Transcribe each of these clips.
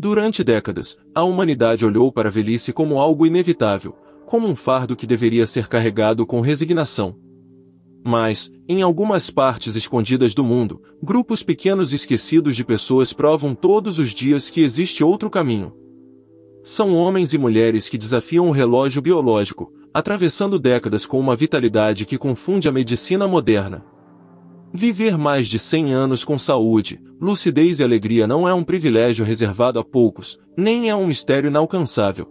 Durante décadas, a humanidade olhou para a velhice como algo inevitável, como um fardo que deveria ser carregado com resignação. Mas, em algumas partes escondidas do mundo, grupos pequenos e esquecidos de pessoas provam todos os dias que existe outro caminho. São homens e mulheres que desafiam o relógio biológico, atravessando décadas com uma vitalidade que confunde a medicina moderna. Viver mais de 100 anos com saúde, lucidez e alegria não é um privilégio reservado a poucos, nem é um mistério inalcançável.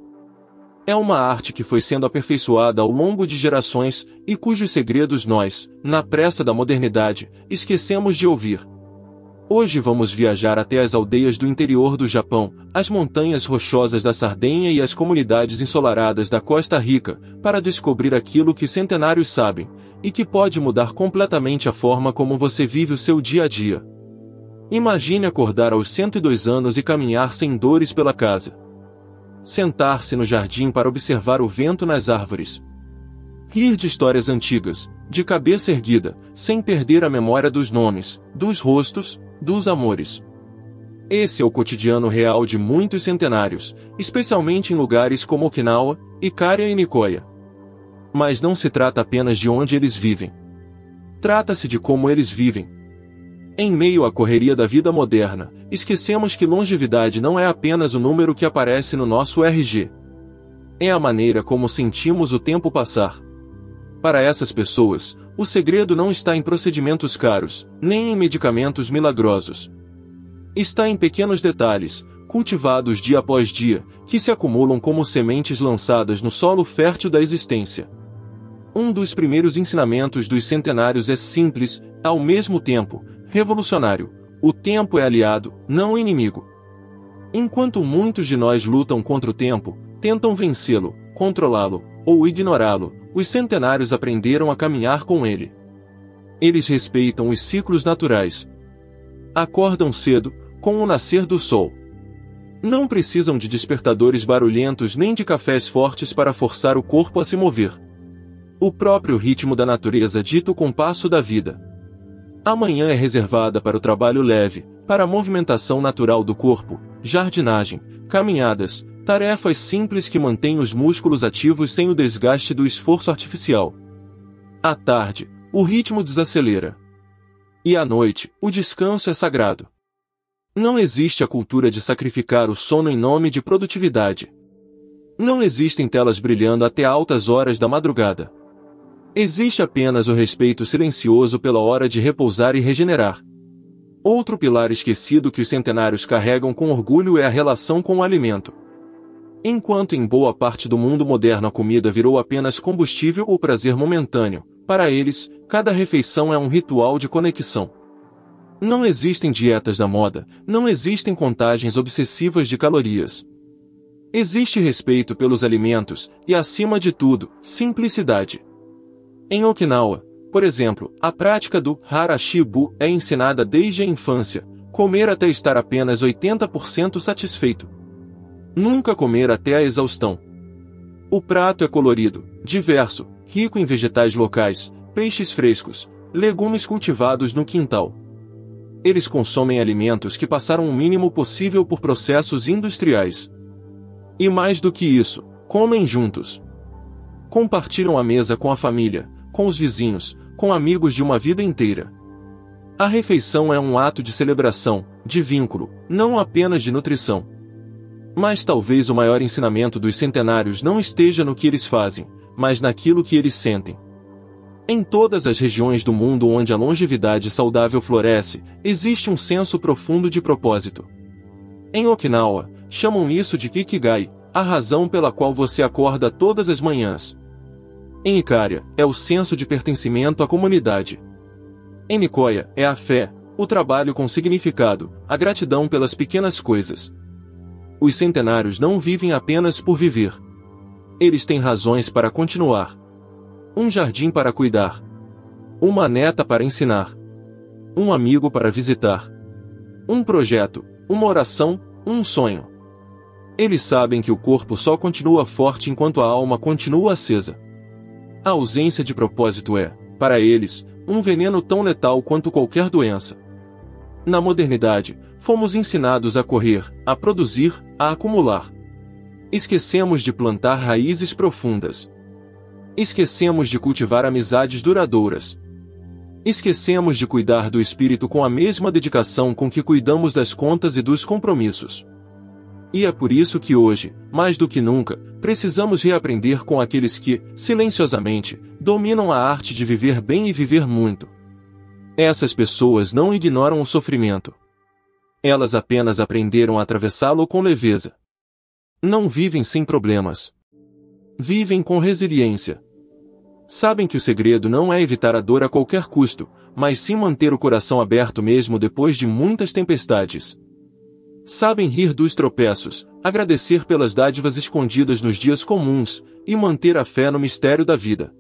É uma arte que foi sendo aperfeiçoada ao longo de gerações e cujos segredos nós, na pressa da modernidade, esquecemos de ouvir. Hoje vamos viajar até as aldeias do interior do Japão, as montanhas rochosas da Sardenha e as comunidades ensolaradas da Costa Rica, para descobrir aquilo que centenários sabem, e que pode mudar completamente a forma como você vive o seu dia a dia. Imagine acordar aos 102 anos e caminhar sem dores pela casa. Sentar-se no jardim para observar o vento nas árvores. Rir de histórias antigas, de cabeça erguida, sem perder a memória dos nomes, dos rostos, dos amores. Esse é o cotidiano real de muitos centenários, especialmente em lugares como Okinawa, Ikaria e Nicoya. Mas não se trata apenas de onde eles vivem. Trata-se de como eles vivem. Em meio à correria da vida moderna, esquecemos que longevidade não é apenas o número que aparece no nosso RG. É a maneira como sentimos o tempo passar. Para essas pessoas, o segredo não está em procedimentos caros, nem em medicamentos milagrosos. Está em pequenos detalhes, cultivados dia após dia, que se acumulam como sementes lançadas no solo fértil da existência. Um dos primeiros ensinamentos dos centenários é simples, ao mesmo tempo, revolucionário: o tempo é aliado, não inimigo. Enquanto muitos de nós lutam contra o tempo, tentam vencê-lo, controlá-lo, ou ignorá-lo, os centenários aprenderam a caminhar com ele. Eles respeitam os ciclos naturais. Acordam cedo, com o nascer do sol. Não precisam de despertadores barulhentos nem de cafés fortes para forçar o corpo a se mover. O próprio ritmo da natureza dita o compasso da vida. A manhã é reservada para o trabalho leve, para a movimentação natural do corpo, jardinagem, caminhadas, tarefas simples que mantêm os músculos ativos sem o desgaste do esforço artificial. À tarde, o ritmo desacelera. E à noite, o descanso é sagrado. Não existe a cultura de sacrificar o sono em nome de produtividade. Não existem telas brilhando até altas horas da madrugada. Existe apenas o respeito silencioso pela hora de repousar e regenerar. Outro pilar esquecido que os centenários carregam com orgulho é a relação com o alimento. Enquanto em boa parte do mundo moderno a comida virou apenas combustível ou prazer momentâneo, para eles, cada refeição é um ritual de conexão. Não existem dietas da moda, não existem contagens obsessivas de calorias. Existe respeito pelos alimentos e, acima de tudo, simplicidade. Em Okinawa, por exemplo, a prática do harashibu é ensinada desde a infância: comer até estar apenas 80% satisfeito. Nunca comer até a exaustão. O prato é colorido, diverso, rico em vegetais locais, peixes frescos, legumes cultivados no quintal. Eles consomem alimentos que passaram o mínimo possível por processos industriais. E mais do que isso, comem juntos. Compartilham a mesa com a família, com os vizinhos, com amigos de uma vida inteira. A refeição é um ato de celebração, de vínculo, não apenas de nutrição. Mas talvez o maior ensinamento dos centenários não esteja no que eles fazem, mas naquilo que eles sentem. Em todas as regiões do mundo onde a longevidade saudável floresce, existe um senso profundo de propósito. Em Okinawa, chamam isso de Kikigai, a razão pela qual você acorda todas as manhãs. Em Ikaria, é o senso de pertencimento à comunidade. Em Nicoya, é a fé, o trabalho com significado, a gratidão pelas pequenas coisas. Os centenários não vivem apenas por viver. Eles têm razões para continuar. Um jardim para cuidar. Uma neta para ensinar. Um amigo para visitar. Um projeto, uma oração, um sonho. Eles sabem que o corpo só continua forte enquanto a alma continua acesa. A ausência de propósito é, para eles, um veneno tão letal quanto qualquer doença. Na modernidade, fomos ensinados a correr, a produzir, a acumular. Esquecemos de plantar raízes profundas. Esquecemos de cultivar amizades duradouras. Esquecemos de cuidar do espírito com a mesma dedicação com que cuidamos das contas e dos compromissos. E é por isso que hoje, mais do que nunca, precisamos reaprender com aqueles que, silenciosamente, dominam a arte de viver bem e viver muito. Essas pessoas não ignoram o sofrimento. Elas apenas aprenderam a atravessá-lo com leveza. Não vivem sem problemas. Vivem com resiliência. Sabem que o segredo não é evitar a dor a qualquer custo, mas sim manter o coração aberto mesmo depois de muitas tempestades. Sabem rir dos tropeços, agradecer pelas dádivas escondidas nos dias comuns, e manter a fé no mistério da vida.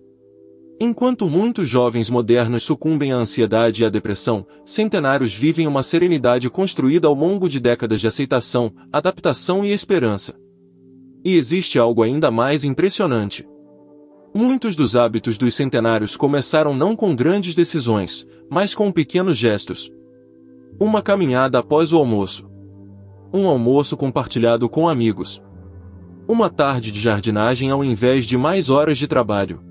Enquanto muitos jovens modernos sucumbem à ansiedade e à depressão, centenários vivem uma serenidade construída ao longo de décadas de aceitação, adaptação e esperança. E existe algo ainda mais impressionante. Muitos dos hábitos dos centenários começaram não com grandes decisões, mas com pequenos gestos. Uma caminhada após o almoço. Um almoço compartilhado com amigos. Uma tarde de jardinagem ao invés de mais horas de trabalho.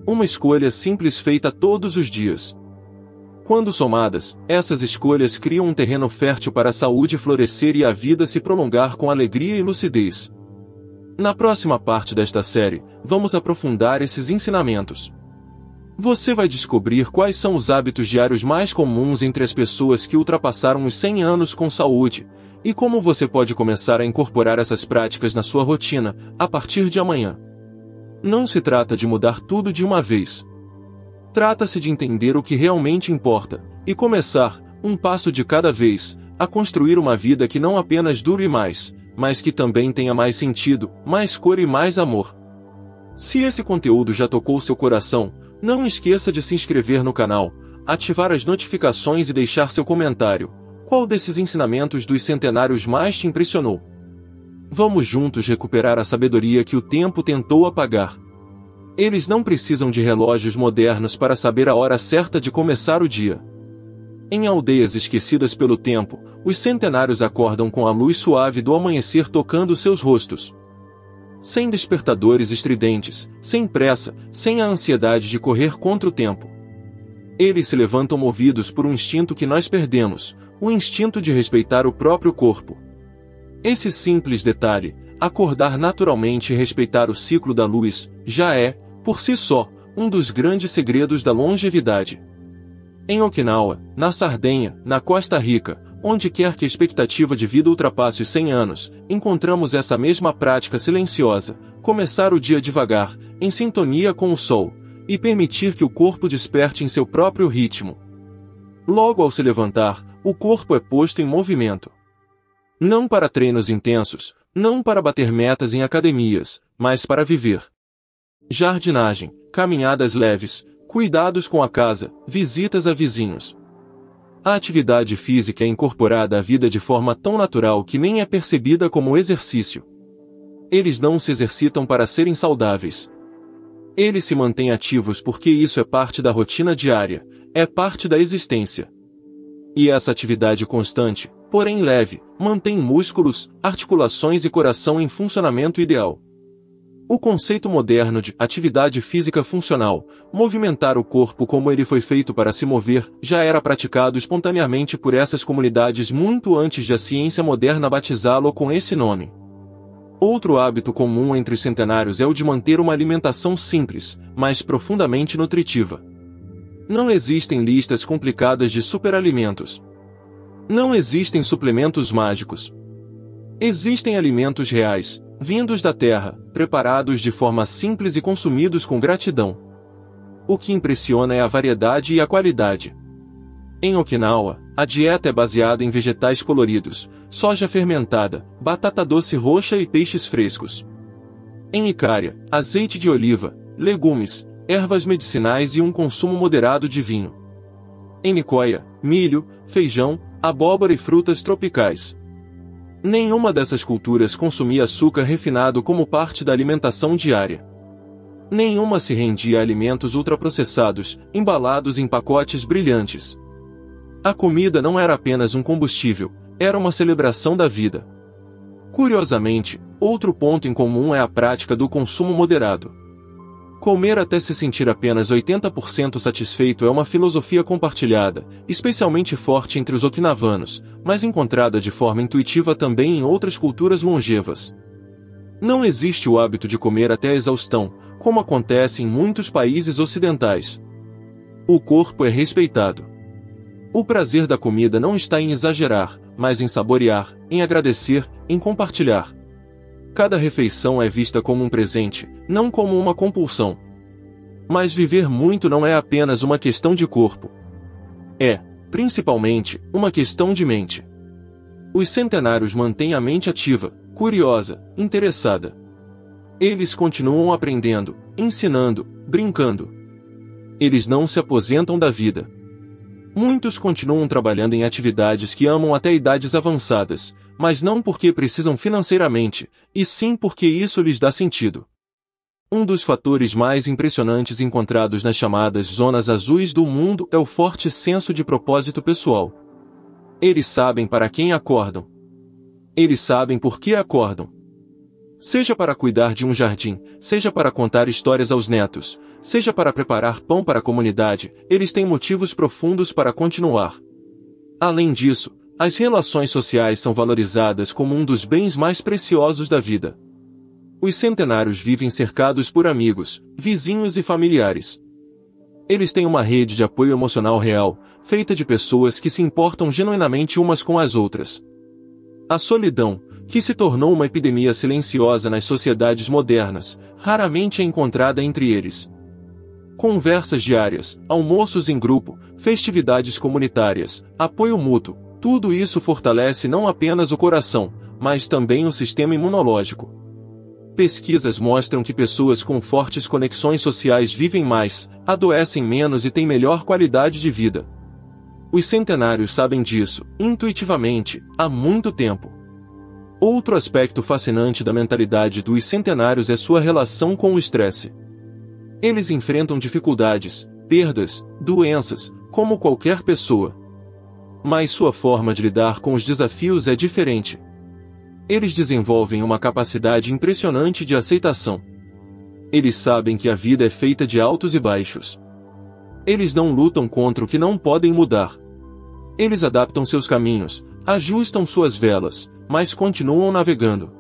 Uma escolha simples feita todos os dias. Quando somadas, essas escolhas criam um terreno fértil para a saúde florescer e a vida se prolongar com alegria e lucidez. Na próxima parte desta série, vamos aprofundar esses ensinamentos. Você vai descobrir quais são os hábitos diários mais comuns entre as pessoas que ultrapassaram os 100 anos com saúde, e como você pode começar a incorporar essas práticas na sua rotina, a partir de amanhã. Não se trata de mudar tudo de uma vez. Trata-se de entender o que realmente importa, e começar, um passo de cada vez, a construir uma vida que não apenas dure mais, mas que também tenha mais sentido, mais cor e mais amor. Se esse conteúdo já tocou seu coração, não esqueça de se inscrever no canal, ativar as notificações e deixar seu comentário. Qual desses ensinamentos dos centenários mais te impressionou? Vamos juntos recuperar a sabedoria que o tempo tentou apagar. Eles não precisam de relógios modernos para saber a hora certa de começar o dia. Em aldeias esquecidas pelo tempo, os centenários acordam com a luz suave do amanhecer tocando seus rostos. Sem despertadores estridentes, sem pressa, sem a ansiedade de correr contra o tempo. Eles se levantam movidos por um instinto que nós perdemos, o instinto de respeitar o próprio corpo. Esse simples detalhe, acordar naturalmente e respeitar o ciclo da luz, já é, por si só, um dos grandes segredos da longevidade. Em Okinawa, na Sardenha, na Costa Rica, onde quer que a expectativa de vida ultrapasse os 100 anos, encontramos essa mesma prática silenciosa, começar o dia devagar, em sintonia com o sol, e permitir que o corpo desperte em seu próprio ritmo. Logo ao se levantar, o corpo é posto em movimento. Não para treinos intensos, não para bater metas em academias, mas para viver. Jardinagem, caminhadas leves, cuidados com a casa, visitas a vizinhos. A atividade física é incorporada à vida de forma tão natural que nem é percebida como exercício. Eles não se exercitam para serem saudáveis. Eles se mantêm ativos porque isso é parte da rotina diária, é parte da existência. E essa atividade constante, porém leve, mantém músculos, articulações e coração em funcionamento ideal. O conceito moderno de atividade física funcional, movimentar o corpo como ele foi feito para se mover, já era praticado espontaneamente por essas comunidades muito antes de a ciência moderna batizá-lo com esse nome. Outro hábito comum entre os centenários é o de manter uma alimentação simples, mas profundamente nutritiva. Não existem listas complicadas de superalimentos. Não existem suplementos mágicos. Existem alimentos reais, vindos da terra, preparados de forma simples e consumidos com gratidão. O que impressiona é a variedade e a qualidade. Em Okinawa, a dieta é baseada em vegetais coloridos, soja fermentada, batata doce roxa e peixes frescos. Em Icária, azeite de oliva, legumes, ervas medicinais e um consumo moderado de vinho. Em Nicoya, milho, feijão, abóbora e frutas tropicais. Nenhuma dessas culturas consumia açúcar refinado como parte da alimentação diária. Nenhuma se rendia a alimentos ultraprocessados, embalados em pacotes brilhantes. A comida não era apenas um combustível, Era uma celebração da vida. Curiosamente, outro ponto em comum é a prática do consumo moderado. Comer até se sentir apenas 80% satisfeito é uma filosofia compartilhada, especialmente forte entre os okinavanos, mas encontrada de forma intuitiva também em outras culturas longevas. Não existe o hábito de comer até a exaustão, como acontece em muitos países ocidentais. O corpo é respeitado. O prazer da comida não está em exagerar, mas em saborear, em agradecer, em compartilhar. Cada refeição é vista como um presente, não como uma compulsão. Mas viver muito não é apenas uma questão de corpo. É, principalmente, uma questão de mente. Os centenários mantêm a mente ativa, curiosa, interessada. Eles continuam aprendendo, ensinando, brincando. Eles não se aposentam da vida. Muitos continuam trabalhando em atividades que amam até idades avançadas, mas não porque precisam financeiramente, e sim porque isso lhes dá sentido. Um dos fatores mais impressionantes encontrados nas chamadas zonas azuis do mundo é o forte senso de propósito pessoal. Eles sabem para quem acordam. Eles sabem por que acordam. Seja para cuidar de um jardim, seja para contar histórias aos netos, seja para preparar pão para a comunidade, eles têm motivos profundos para continuar. Além disso, as relações sociais são valorizadas como um dos bens mais preciosos da vida. Os centenários vivem cercados por amigos, vizinhos e familiares. Eles têm uma rede de apoio emocional real, feita de pessoas que se importam genuinamente umas com as outras. A solidão, que se tornou uma epidemia silenciosa nas sociedades modernas, raramente é encontrada entre eles. Conversas diárias, almoços em grupo, festividades comunitárias, apoio mútuo, tudo isso fortalece não apenas o coração, mas também o sistema imunológico. Pesquisas mostram que pessoas com fortes conexões sociais vivem mais, adoecem menos e têm melhor qualidade de vida. Os centenários sabem disso, intuitivamente, há muito tempo. Outro aspecto fascinante da mentalidade dos centenários é sua relação com o estresse. Eles enfrentam dificuldades, perdas, doenças, como qualquer pessoa. Mas sua forma de lidar com os desafios é diferente. Eles desenvolvem uma capacidade impressionante de aceitação. Eles sabem que a vida é feita de altos e baixos. Eles não lutam contra o que não podem mudar. Eles adaptam seus caminhos, ajustam suas velas, mas continuam navegando.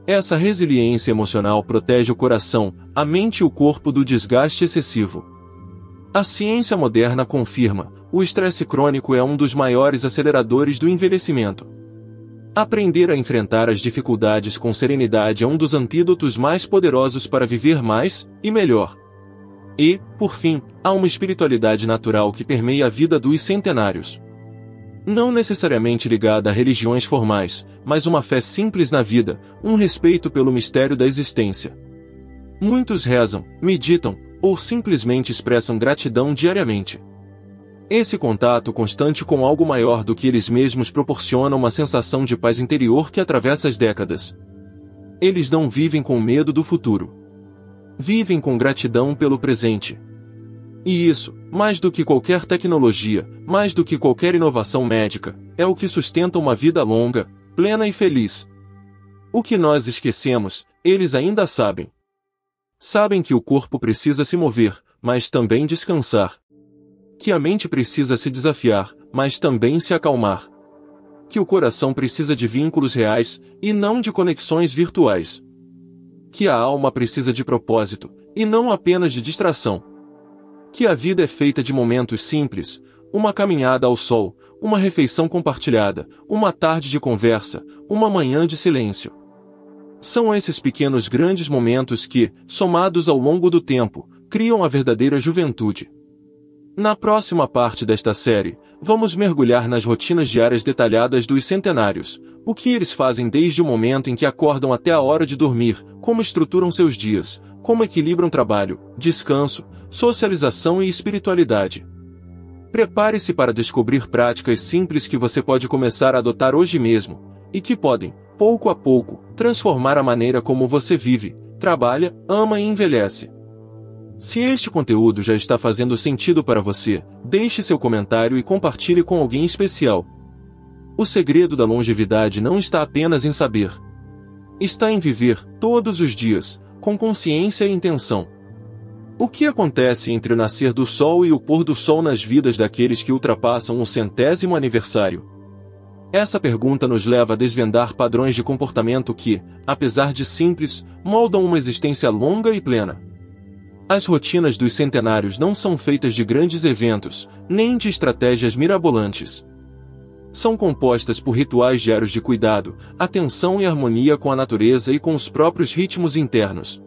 Essa resiliência emocional protege o coração, a mente e o corpo do desgaste excessivo. A ciência moderna confirma, o estresse crônico é um dos maiores aceleradores do envelhecimento. Aprender a enfrentar as dificuldades com serenidade é um dos antídotos mais poderosos para viver mais e melhor. E, por fim, há uma espiritualidade natural que permeia a vida dos centenários. Não necessariamente ligada a religiões formais, mas uma fé simples na vida, um respeito pelo mistério da existência. Muitos rezam, meditam, ou simplesmente expressam gratidão diariamente. Esse contato constante com algo maior do que eles mesmos proporciona uma sensação de paz interior que atravessa as décadas. Eles não vivem com medo do futuro. Vivem com gratidão pelo presente. E isso, mais do que qualquer tecnologia, mais do que qualquer inovação médica, é o que sustenta uma vida longa, plena e feliz. O que nós esquecemos, eles ainda sabem. Sabem que o corpo precisa se mover, mas também descansar. Que a mente precisa se desafiar, mas também se acalmar. Que o coração precisa de vínculos reais, e não de conexões virtuais. Que a alma precisa de propósito, e não apenas de distração. Que a vida é feita de momentos simples, uma caminhada ao sol, uma refeição compartilhada, uma tarde de conversa, uma manhã de silêncio. São esses pequenos grandes momentos que, somados ao longo do tempo, criam a verdadeira juventude. Na próxima parte desta série, vamos mergulhar nas rotinas diárias detalhadas dos centenários, o que eles fazem desde o momento em que acordam até a hora de dormir, como estruturam seus dias, como equilibram trabalho, descanso, socialização e espiritualidade. Prepare-se para descobrir práticas simples que você pode começar a adotar hoje mesmo, e que podem, pouco a pouco, transformar a maneira como você vive, trabalha, ama e envelhece. Se este conteúdo já está fazendo sentido para você, deixe seu comentário e compartilhe com alguém especial. O segredo da longevidade não está apenas em saber. Está em viver, todos os dias, com consciência e intenção. O que acontece entre o nascer do sol e o pôr do sol nas vidas daqueles que ultrapassam o 100º aniversário? Essa pergunta nos leva a desvendar padrões de comportamento que, apesar de simples, moldam uma existência longa e plena. As rotinas dos centenários não são feitas de grandes eventos, nem de estratégias mirabolantes. São compostas por rituais diários de cuidado, atenção e harmonia com a natureza e com os próprios ritmos internos.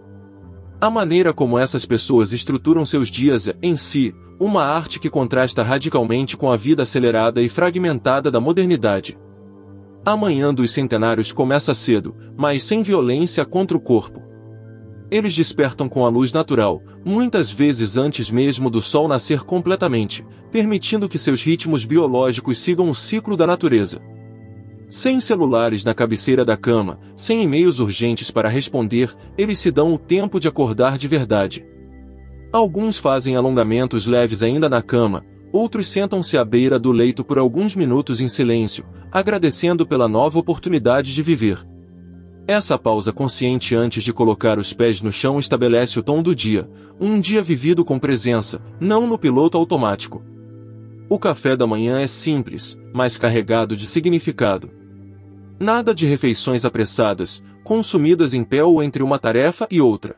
A maneira como essas pessoas estruturam seus dias é, em si, uma arte que contrasta radicalmente com a vida acelerada e fragmentada da modernidade. A manhã dos centenários começa cedo, mas sem violência contra o corpo. Eles despertam com a luz natural, muitas vezes antes mesmo do sol nascer completamente, permitindo que seus ritmos biológicos sigam o ciclo da natureza. Sem celulares na cabeceira da cama, sem e-mails urgentes para responder, eles se dão o tempo de acordar de verdade. Alguns fazem alongamentos leves ainda na cama, outros sentam-se à beira do leito por alguns minutos em silêncio, agradecendo pela nova oportunidade de viver. Essa pausa consciente antes de colocar os pés no chão estabelece o tom do dia, um dia vivido com presença, não no piloto automático. O café da manhã é simples, mas carregado de significado. Nada de refeições apressadas, consumidas em pé ou entre uma tarefa e outra.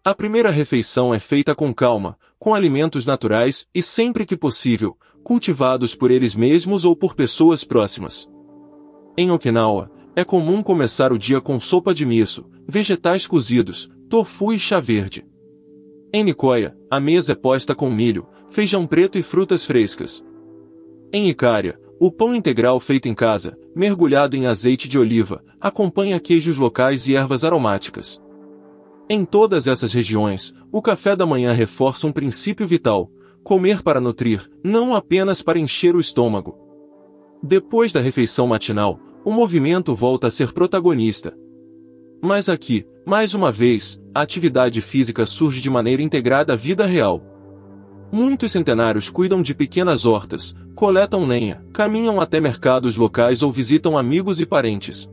A primeira refeição é feita com calma, com alimentos naturais e, sempre que possível, cultivados por eles mesmos ou por pessoas próximas. Em Okinawa, é comum começar o dia com sopa de miso, vegetais cozidos, tofu e chá verde. Em Nicoya, a mesa é posta com milho, feijão preto e frutas frescas. Em Icária, o pão integral feito em casa, mergulhado em azeite de oliva, acompanha queijos locais e ervas aromáticas. Em todas essas regiões, o café da manhã reforça um princípio vital: comer para nutrir, não apenas para encher o estômago. Depois da refeição matinal, o movimento volta a ser protagonista. Mas aqui, mais uma vez, a atividade física surge de maneira integrada à vida real. Muitos centenários cuidam de pequenas hortas, coletam lenha, caminham até mercados locais ou visitam amigos e parentes.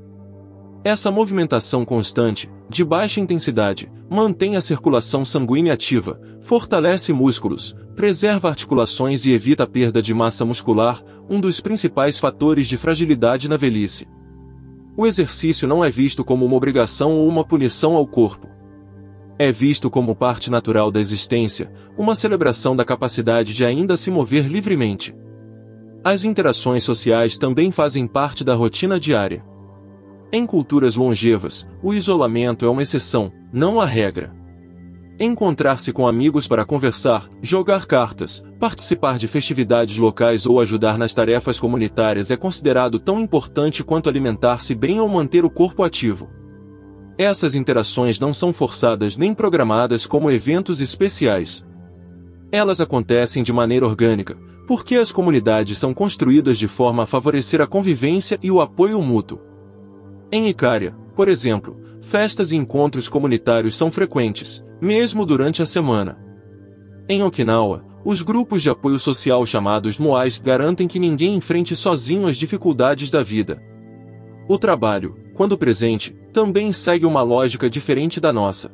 Essa movimentação constante, de baixa intensidade, mantém a circulação sanguínea ativa, fortalece músculos, preserva articulações e evita a perda de massa muscular, um dos principais fatores de fragilidade na velhice. O exercício não é visto como uma obrigação ou uma punição ao corpo. É visto como parte natural da existência, uma celebração da capacidade de ainda se mover livremente. As interações sociais também fazem parte da rotina diária. Em culturas longevas, o isolamento é uma exceção, não a regra. Encontrar-se com amigos para conversar, jogar cartas, participar de festividades locais ou ajudar nas tarefas comunitárias é considerado tão importante quanto alimentar-se bem ou manter o corpo ativo. Essas interações não são forçadas nem programadas como eventos especiais. Elas acontecem de maneira orgânica, porque as comunidades são construídas de forma a favorecer a convivência e o apoio mútuo. Em Icária, por exemplo, festas e encontros comunitários são frequentes, mesmo durante a semana. Em Okinawa, os grupos de apoio social chamados moais garantem que ninguém enfrente sozinho as dificuldades da vida. O trabalho, quando presente, também segue uma lógica diferente da nossa.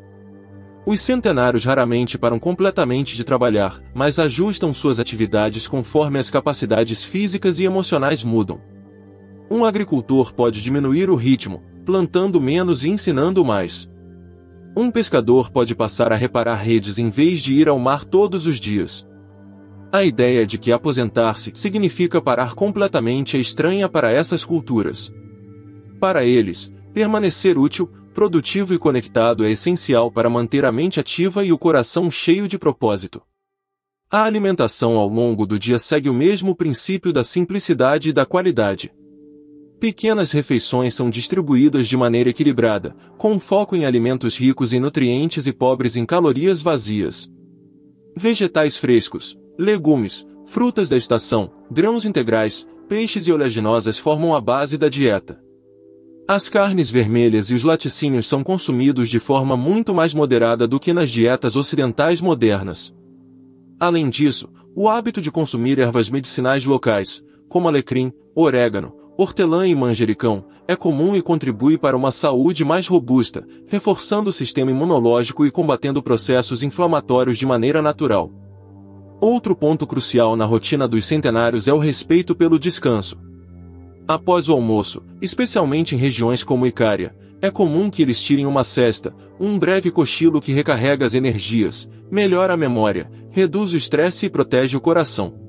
Os centenários raramente param completamente de trabalhar, mas ajustam suas atividades conforme as capacidades físicas e emocionais mudam. Um agricultor pode diminuir o ritmo, plantando menos e ensinando mais. Um pescador pode passar a reparar redes em vez de ir ao mar todos os dias. A ideia de que aposentar-se significa parar completamente é estranha para essas culturas. Para eles, permanecer útil, produtivo e conectado é essencial para manter a mente ativa e o coração cheio de propósito. A alimentação ao longo do dia segue o mesmo princípio da simplicidade e da qualidade. Pequenas refeições são distribuídas de maneira equilibrada, com foco em alimentos ricos em nutrientes e pobres em calorias vazias. Vegetais frescos, legumes, frutas da estação, grãos integrais, peixes e oleaginosas formam a base da dieta. As carnes vermelhas e os laticínios são consumidos de forma muito mais moderada do que nas dietas ocidentais modernas. Além disso, o hábito de consumir ervas medicinais locais, como alecrim, orégano, hortelã e manjericão, é comum e contribui para uma saúde mais robusta, reforçando o sistema imunológico e combatendo processos inflamatórios de maneira natural. Outro ponto crucial na rotina dos centenários é o respeito pelo descanso. Após o almoço, especialmente em regiões como Icária, é comum que eles tirem uma sesta, um breve cochilo que recarrega as energias, melhora a memória, reduz o estresse e protege o coração.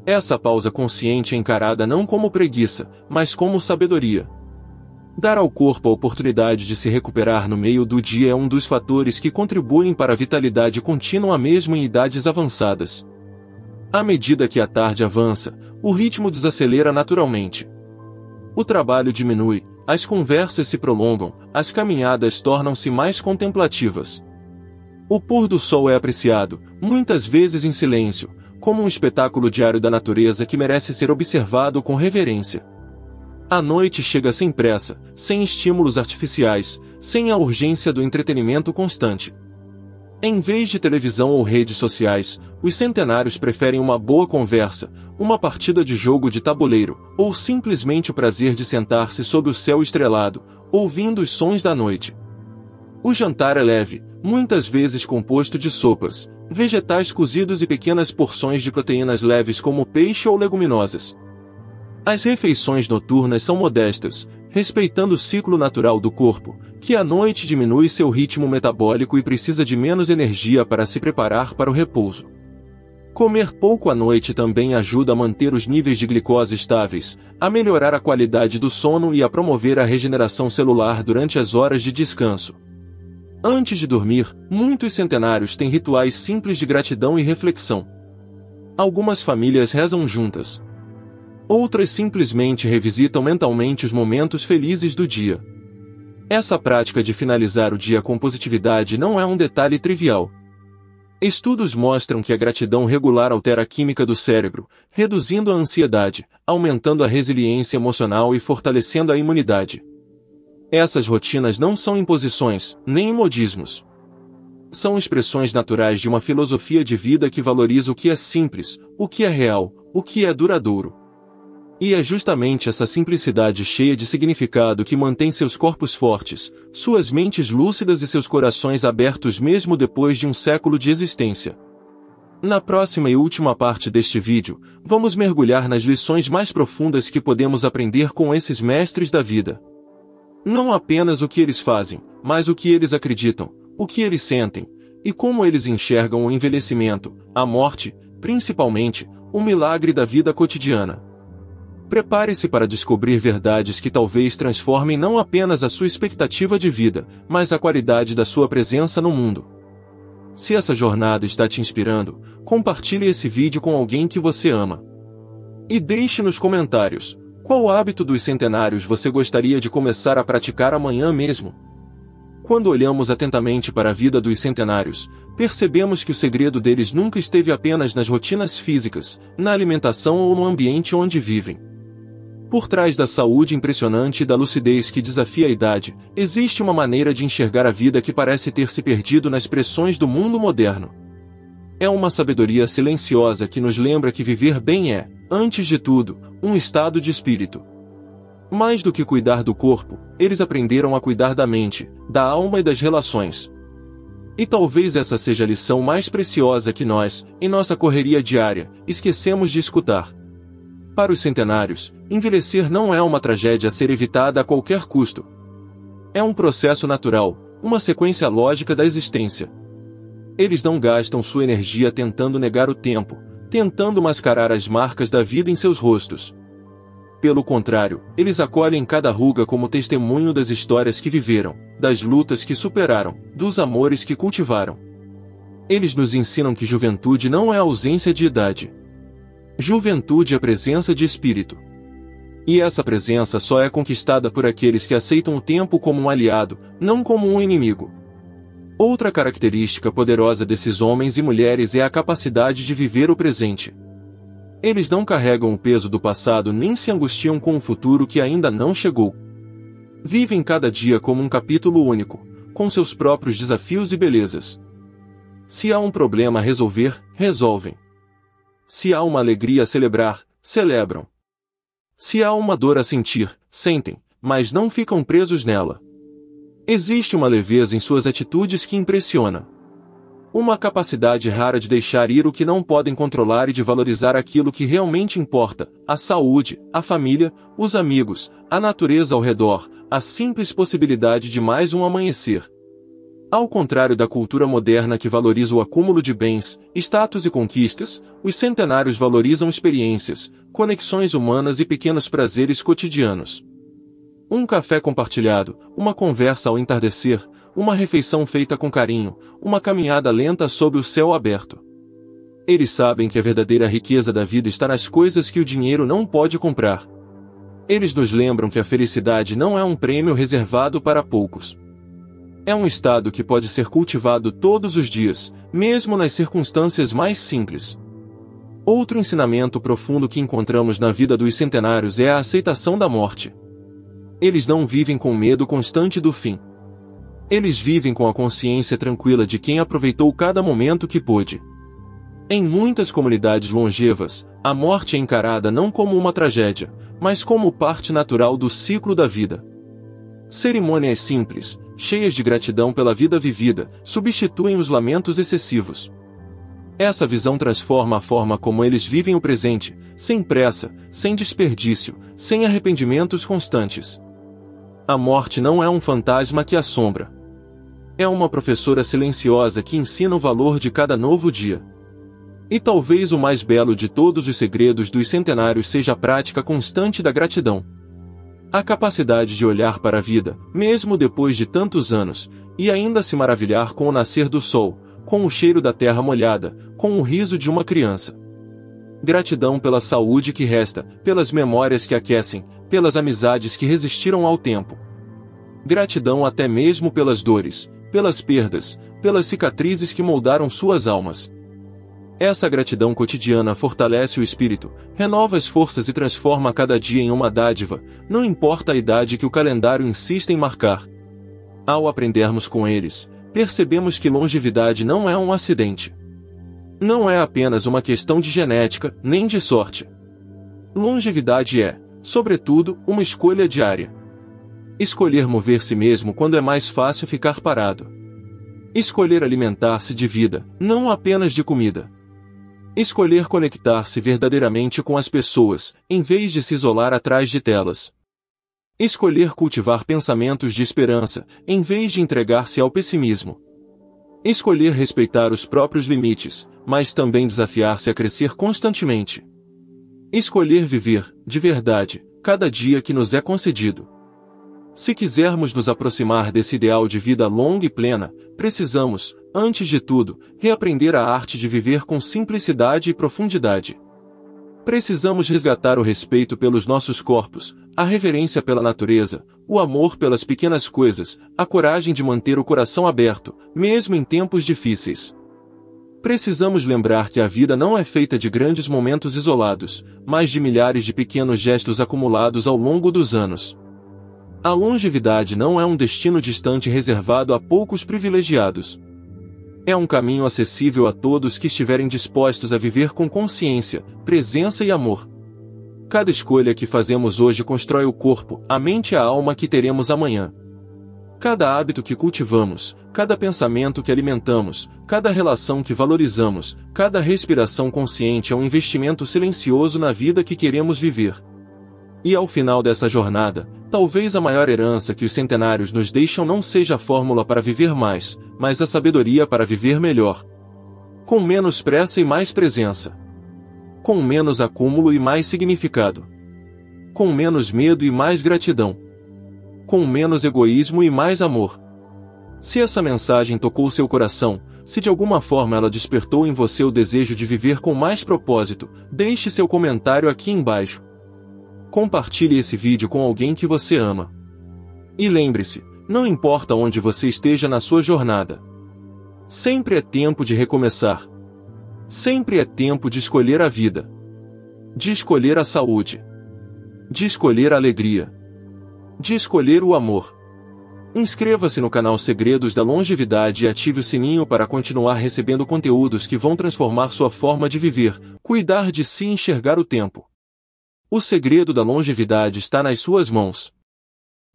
Essa pausa consciente é encarada não como preguiça, mas como sabedoria. Dar ao corpo a oportunidade de se recuperar no meio do dia é um dos fatores que contribuem para a vitalidade contínua mesmo em idades avançadas. À medida que a tarde avança, o ritmo desacelera naturalmente. O trabalho diminui, as conversas se prolongam, as caminhadas tornam-se mais contemplativas. O pôr do sol é apreciado, muitas vezes em silêncio, como um espetáculo diário da natureza que merece ser observado com reverência. A noite chega sem pressa, sem estímulos artificiais, sem a urgência do entretenimento constante. Em vez de televisão ou redes sociais, os centenários preferem uma boa conversa, uma partida de jogo de tabuleiro, ou simplesmente o prazer de sentar-se sob o céu estrelado, ouvindo os sons da noite. O jantar é leve, muitas vezes composto de sopas, vegetais cozidos e pequenas porções de proteínas leves como peixe ou leguminosas. As refeições noturnas são modestas, respeitando o ciclo natural do corpo, que à noite diminui seu ritmo metabólico e precisa de menos energia para se preparar para o repouso. Comer pouco à noite também ajuda a manter os níveis de glicose estáveis, a melhorar a qualidade do sono e a promover a regeneração celular durante as horas de descanso. Antes de dormir, muitos centenários têm rituais simples de gratidão e reflexão. Algumas famílias rezam juntas. Outras simplesmente revisitam mentalmente os momentos felizes do dia. Essa prática de finalizar o dia com positividade não é um detalhe trivial. Estudos mostram que a gratidão regular altera a química do cérebro, reduzindo a ansiedade, aumentando a resiliência emocional e fortalecendo a imunidade. Essas rotinas não são imposições, nem modismos. São expressões naturais de uma filosofia de vida que valoriza o que é simples, o que é real, o que é duradouro. E é justamente essa simplicidade cheia de significado que mantém seus corpos fortes, suas mentes lúcidas e seus corações abertos mesmo depois de um século de existência. Na próxima e última parte deste vídeo, vamos mergulhar nas lições mais profundas que podemos aprender com esses mestres da vida. Não apenas o que eles fazem, mas o que eles acreditam, o que eles sentem, e como eles enxergam o envelhecimento, a morte, principalmente, o milagre da vida cotidiana. Prepare-se para descobrir verdades que talvez transformem não apenas a sua expectativa de vida, mas a qualidade da sua presença no mundo. Se essa jornada está te inspirando, compartilhe esse vídeo com alguém que você ama. E deixe nos comentários, qual hábito dos centenários você gostaria de começar a praticar amanhã mesmo? Quando olhamos atentamente para a vida dos centenários, percebemos que o segredo deles nunca esteve apenas nas rotinas físicas, na alimentação ou no ambiente onde vivem. Por trás da saúde impressionante e da lucidez que desafia a idade, existe uma maneira de enxergar a vida que parece ter se perdido nas pressões do mundo moderno. É uma sabedoria silenciosa que nos lembra que viver bem é, antes de tudo, um estado de espírito. Mais do que cuidar do corpo, eles aprenderam a cuidar da mente, da alma e das relações. E talvez essa seja a lição mais preciosa que nós, em nossa correria diária, esquecemos de escutar. Para os centenários, envelhecer não é uma tragédia a ser evitada a qualquer custo. É um processo natural, uma sequência lógica da existência. Eles não gastam sua energia tentando negar o tempo, tentando mascarar as marcas da vida em seus rostos. Pelo contrário, eles acolhem cada ruga como testemunho das histórias que viveram, das lutas que superaram, dos amores que cultivaram. Eles nos ensinam que juventude não é ausência de idade. Juventude é presença de espírito. E essa presença só é conquistada por aqueles que aceitam o tempo como um aliado, não como um inimigo. Outra característica poderosa desses homens e mulheres é a capacidade de viver o presente. Eles não carregam o peso do passado nem se angustiam com o futuro que ainda não chegou. Vivem cada dia como um capítulo único, com seus próprios desafios e belezas. Se há um problema a resolver, resolvem. Se há uma alegria a celebrar, celebram. Se há uma dor a sentir, sentem, mas não ficam presos nela. Existe uma leveza em suas atitudes que impressiona. Uma capacidade rara de deixar ir o que não podem controlar e de valorizar aquilo que realmente importa: a saúde, a família, os amigos, a natureza ao redor, a simples possibilidade de mais um amanhecer. Ao contrário da cultura moderna que valoriza o acúmulo de bens, status e conquistas, os centenários valorizam experiências, conexões humanas e pequenos prazeres cotidianos. Um café compartilhado, uma conversa ao entardecer, uma refeição feita com carinho, uma caminhada lenta sob o céu aberto. Eles sabem que a verdadeira riqueza da vida está nas coisas que o dinheiro não pode comprar. Eles nos lembram que a felicidade não é um prêmio reservado para poucos. É um estado que pode ser cultivado todos os dias, mesmo nas circunstâncias mais simples. Outro ensinamento profundo que encontramos na vida dos centenários é a aceitação da morte. Eles não vivem com medo constante do fim. Eles vivem com a consciência tranquila de quem aproveitou cada momento que pôde. Em muitas comunidades longevas, a morte é encarada não como uma tragédia, mas como parte natural do ciclo da vida. Cerimônias simples, cheias de gratidão pela vida vivida, substituem os lamentos excessivos. Essa visão transforma a forma como eles vivem o presente, sem pressa, sem desperdício, sem arrependimentos constantes. A morte não é um fantasma que assombra. É uma professora silenciosa que ensina o valor de cada novo dia. E talvez o mais belo de todos os segredos dos centenários seja a prática constante da gratidão. A capacidade de olhar para a vida, mesmo depois de tantos anos, e ainda se maravilhar com o nascer do sol, com o cheiro da terra molhada, com o riso de uma criança. Gratidão pela saúde que resta, pelas memórias que aquecem, pelas amizades que resistiram ao tempo. Gratidão até mesmo pelas dores, pelas perdas, pelas cicatrizes que moldaram suas almas. Essa gratidão cotidiana fortalece o espírito, renova as forças e transforma cada dia em uma dádiva, não importa a idade que o calendário insiste em marcar. Ao aprendermos com eles, percebemos que longevidade não é um acidente. Não é apenas uma questão de genética, nem de sorte. Longevidade é, sobretudo, uma escolha diária. Escolher mover-se mesmo quando é mais fácil ficar parado. Escolher alimentar-se de vida, não apenas de comida. Escolher conectar-se verdadeiramente com as pessoas, em vez de se isolar atrás de telas. Escolher cultivar pensamentos de esperança, em vez de entregar-se ao pessimismo. Escolher respeitar os próprios limites, mas também desafiar-se a crescer constantemente. Escolher viver, de verdade, cada dia que nos é concedido. Se quisermos nos aproximar desse ideal de vida longa e plena, precisamos, antes de tudo, reaprender a arte de viver com simplicidade e profundidade. Precisamos resgatar o respeito pelos nossos corpos, a reverência pela natureza, o amor pelas pequenas coisas, a coragem de manter o coração aberto, mesmo em tempos difíceis. Precisamos lembrar que a vida não é feita de grandes momentos isolados, mas de milhares de pequenos gestos acumulados ao longo dos anos. A longevidade não é um destino distante reservado a poucos privilegiados. É um caminho acessível a todos que estiverem dispostos a viver com consciência, presença e amor. Cada escolha que fazemos hoje constrói o corpo, a mente e a alma que teremos amanhã. Cada hábito que cultivamos, cada pensamento que alimentamos, cada relação que valorizamos, cada respiração consciente é um investimento silencioso na vida que queremos viver. E ao final dessa jornada, talvez a maior herança que os centenários nos deixam não seja a fórmula para viver mais, mas a sabedoria para viver melhor. Com menos pressa e mais presença. Com menos acúmulo e mais significado. Com menos medo e mais gratidão. Com menos egoísmo e mais amor. Se essa mensagem tocou seu coração, se de alguma forma ela despertou em você o desejo de viver com mais propósito, deixe seu comentário aqui embaixo. Compartilhe esse vídeo com alguém que você ama. E lembre-se, não importa onde você esteja na sua jornada. Sempre é tempo de recomeçar. Sempre é tempo de escolher a vida. De escolher a saúde. De escolher a alegria. De escolher o amor. Inscreva-se no canal Segredos da Longevidade e ative o sininho para continuar recebendo conteúdos que vão transformar sua forma de viver, cuidar de si e enxergar o tempo. O segredo da longevidade está nas suas mãos.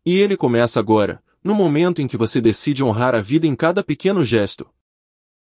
E ele começa agora, no momento em que você decide honrar a vida em cada pequeno gesto,